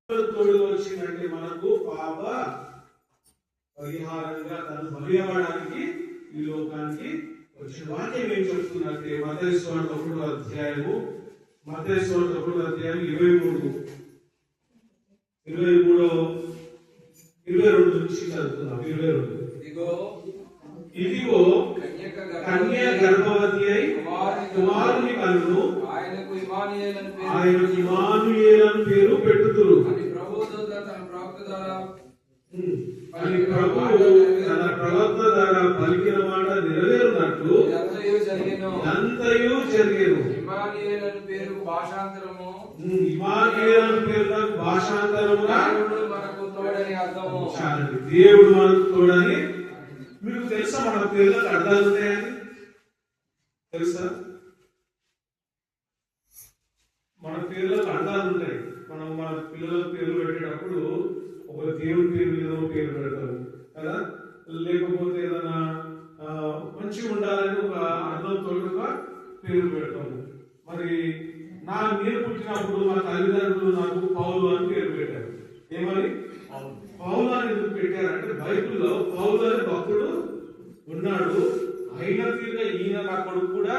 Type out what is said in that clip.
తోడుగా వచ్చిందంటే మనకు పాప పరిహారంగా తను బలి అవ్వడానికి ఈ లోకానికి వచ్చిన వాక్యం ఏం చెప్తున్నట్టే మత్తయి సువార్త 1వ అధ్యాయము 22 నుంచి చదువుతున్నాం. 22 ఇదిగో కన్య గర్భవతి అయి కుమారుని కనును ఆయనకు ఇమ్మానుయేలు పేరు పెట్టుదురు అని ప్రభువు తన ప్రవక్త ద్వారా పలికిన మాట నెరవేరునట్లు అంతయు జరిగేను. ఇమ్మానుయేలు పేరు భాషాంతరము భాషాంతరముగా మనకు తోడని అర్థము. దేవుడు మనకు తోడని. మీకు తెలుసా మన పేర్లకు అర్థాలు ఉంటాయని తెలుసా? మన పేర్లకు అర్థాలు ఉంటాయి. మనం మన పిల్లలకు పేర్లు పెట్టేటప్పుడు ఒక దేవుడి పేరు మీద పేరు పెడతాము కదా, లేకపోతే ఏదైనా మంచిగా ఉండాలని ఒక అర్థంతో పేరు పెడతాము. మరి నేను పుట్టినప్పుడు మా తల్లిదండ్రులు నాకు పౌలు అని పేరు పెట్టారు. ఏమని పౌలు అని ఎందుకు పెట్టారంటే బైబిల్లో పౌలు అనే భక్తుడు ఉన్నాడు. అయిన తీరుగా ఈయన నా కొడుకు కూడా